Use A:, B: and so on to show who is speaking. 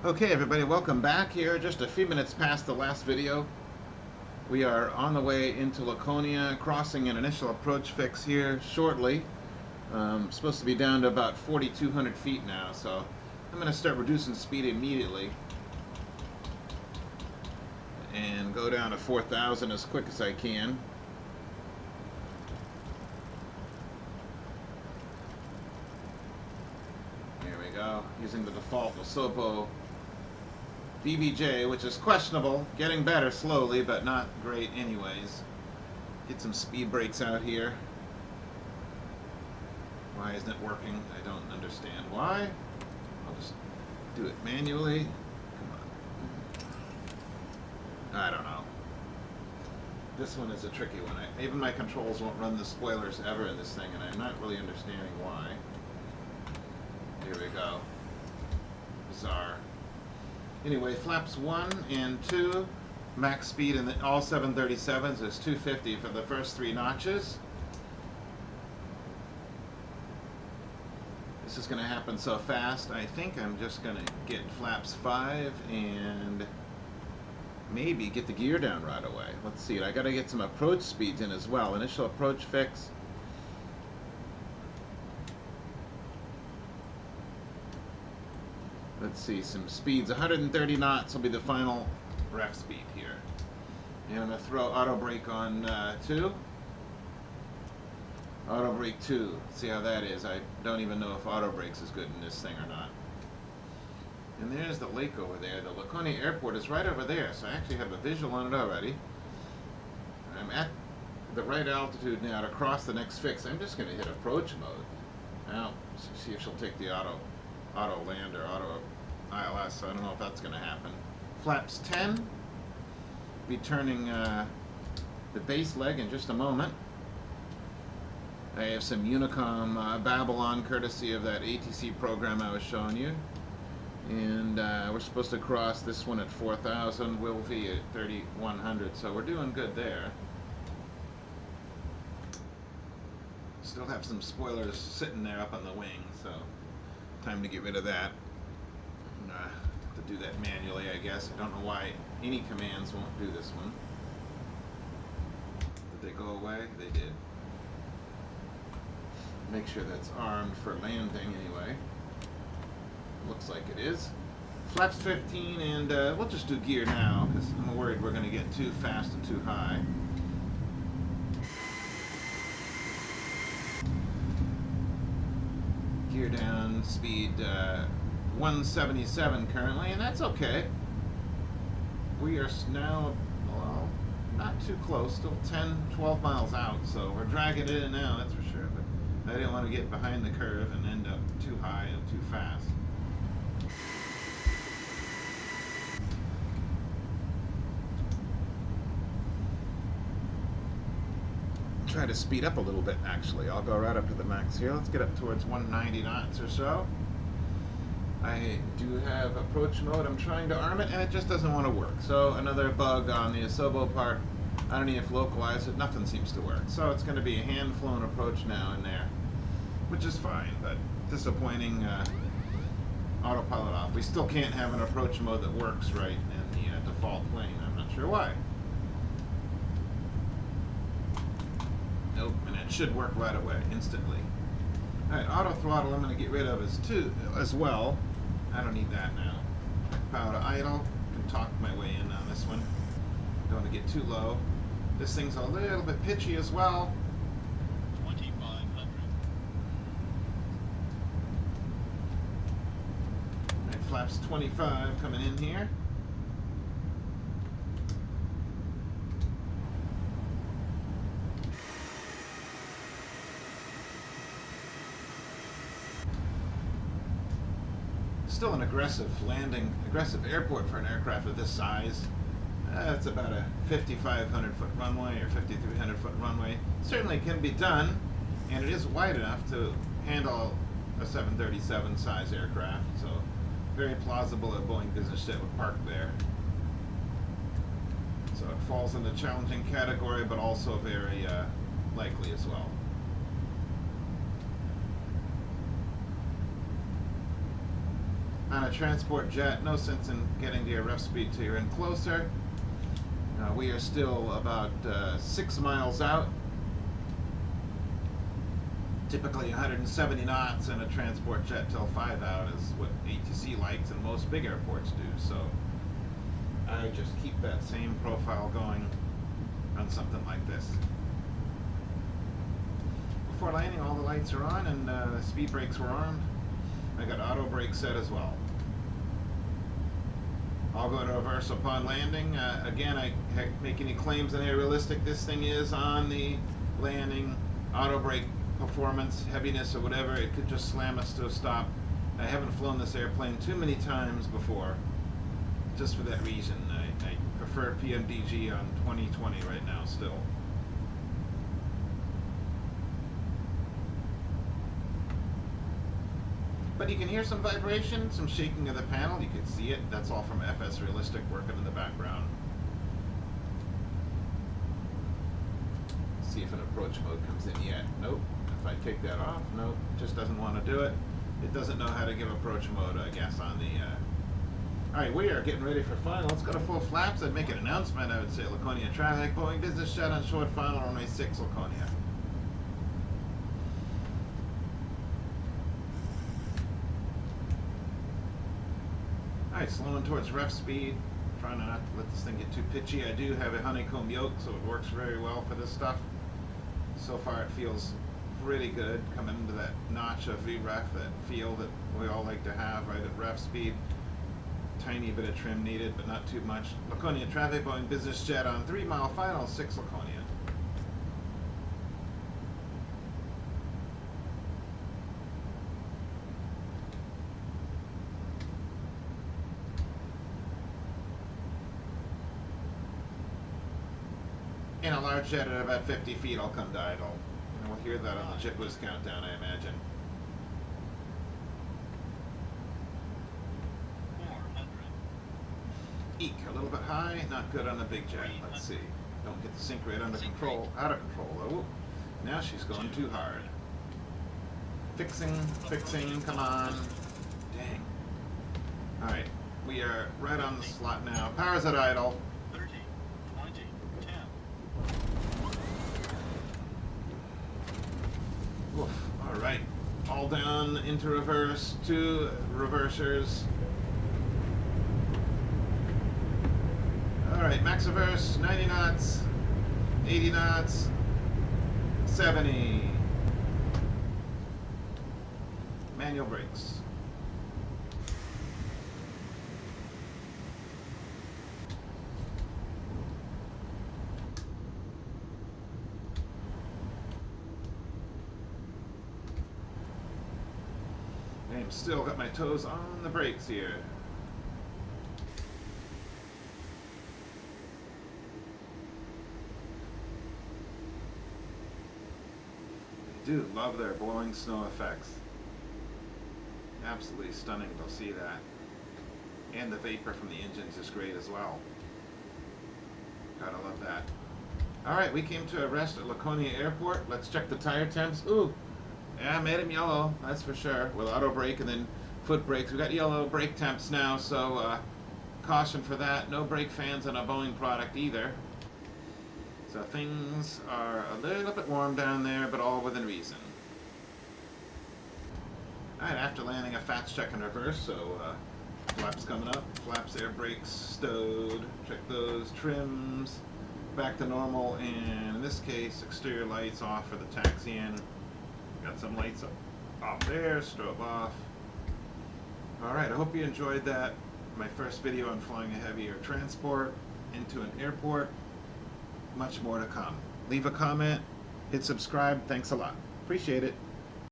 A: Okay, everybody, welcome back here. Just a few minutes past the last video. We are on the way into Laconia, crossing an initial approach fix here shortly. Supposed to be down to about 4,200 feet now, so I'm going to start reducing speed immediately and go down to 4,000 as quick as I can. Here we go, using the default Asobo BBJ, which is questionable, getting better slowly, but not great anyways. Get some speed brakes out here. Why isn't it working? I don't understand why. I'll just do it manually. Come on. I don't know. This one is a tricky one. Even my controls won't run the spoilers ever in this thing, and I'm not really understanding why. Here we go. Bizarre. Anyway, flaps 1 and 2, max speed in all 737s is 250 for the first 3 notches. This is going to happen so fast, I think I'm just going to get flaps 5 and maybe get the gear down right away. Let's see, I got to get some approach speeds in as well. Initial approach fix. Let's see, some speeds. 130 knots will be the final ref speed here. And I'm going to throw auto brake on 2. Auto brake 2. See how that is. I don't even know if auto brakes is good in this thing or not. And there's the lake over there. The Laconia airport is right over there, so I actually have a visual on it already. I'm at the right altitude now to cross the next fix. I'm just going to hit approach mode. Now, see if she'll take the auto land or auto ILS, so I don't know if that's going to happen. Flaps 10. Be turning the base leg in just a moment. I have some Unicom Babylon courtesy of that ATC program I was showing you. And we're supposed to cross this one at 4,000, Wilvie at 3,100, so we're doing good there. Still have some spoilers sitting there up on the wing, so time to get rid of that. To do that manually, I guess. I don't know why any commands won't do this one. Did they go away? They did. Make sure that's armed for landing anyway. Looks like it is. Flaps 15, and we'll just do gear now, because I'm worried we're going to get too fast and too high. Gear down, speed 177 currently, and that's okay. We are now, well, not too close, still 10, 12 miles out, so we're dragging it in now, that's for sure, but I didn't want to get behind the curve and end up too high and too fast. Try to speed up a little bit, actually. I'll go right up to the max here. Let's get up towards 190 knots or so. I do have approach mode. I'm trying to arm it, and it just doesn't want to work. So another bug on the Asobo part. I don't even localize it. Nothing seems to work. So it's going to be a hand-flown approach now and there, which is fine, but disappointing autopilot off. We still can't have an approach mode that works right in the default plane. I'm not sure why. Nope, and it should work right away, instantly. Alright, auto throttle I'm going to get rid of as well. I don't need that now. Power to idle. Can talk my way in on this one. Don't want to get too low. This thing's a little bit pitchy as well.
B: 2,500.
A: Alright, flaps 25 coming in here. Still an aggressive airport for an aircraft of this size. It's about a 5,500 foot runway or 5,300 foot runway. Certainly can be done, and it is wide enough to handle a 737 size aircraft, so very plausible that Boeing business jet would park there. So it falls in the challenging category, but also very likely as well. On a transport jet, no sense in getting to your rough speed till you're in closer. We are still about 6 miles out. Typically 170 knots in a transport jet till 5 out is what ATC likes and most big airports do. So I just keep that same profile going on something like this. Before landing, all the lights are on and the speed brakes were armed. I got auto brakes set as well. I'll go to reverse upon landing. Again, I make any claims on how realistic this thing is on the landing. Auto brake performance, heaviness, or whatever, it could just slam us to a stop. I haven't flown this airplane too many times before, just for that reason. I prefer PMDG on 2020 right now still. But you can hear some vibration, some shaking of the panel. You can see it. That's all from FS Realistic working in the background. See if an approach mode comes in yet. Nope. If I take that off, nope. Just doesn't want to do it. It doesn't know how to give approach mode, I guess, on the... Alright, we are getting ready for final. Let's go to full flaps. I'd make an announcement. I would say Laconia traffic, Boeing business jet on short final, runway 6, Laconia. Alright, slowing towards rough speed. Trying not to let this thing get too pitchy. I do have a honeycomb yoke, so it works very well for this stuff. So far it feels pretty good coming into that notch of VREF, that feel that we all like to have right at rough speed. Tiny bit of trim needed, but not too much. Laconia traffic, Boeing business jet on 3 mile final, 6 Laconia. In a large jet at about 50 feet, I'll come to idle. And we'll hear that on the JetBoost countdown, I imagine.
B: 400.
A: Eek, a little bit high, not good on the big jet. Let's see. Don't get the sink rate under control. Out of control, though. Now she's going too hard. Fixing, come on. Dang. Alright, we are right on the slot now. Power's at idle.
B: 30, 20, 10.
A: Oof. Alright. All down into reverse, 2 reversers. Alright, max reverse, 90 knots, 80 knots, 70. Manual brakes. I'm still got my toes on the brakes here. I do love their blowing snow effects. Absolutely stunning to see that. And the vapor from the engines is great as well. Gotta love that. Alright, we came to a rest at Laconia Airport. Let's check the tire temps. Ooh! Yeah, made them yellow, that's for sure. With auto brake and then foot brakes. We got yellow brake temps now, so caution for that. No brake fans on a Boeing product either. So things are a little bit warm down there, but all within reason. Alright, after landing a fats check in reverse, so flaps coming up, flaps, air brakes stowed, check those, trims, back to normal, and in this case, exterior lights off for the taxi-in. Got some lights up off there, strobe off. Alright, I hope you enjoyed that. My first video on flying a heavier transport into an airport. Much more to come. Leave a comment, hit subscribe, thanks a lot. Appreciate it.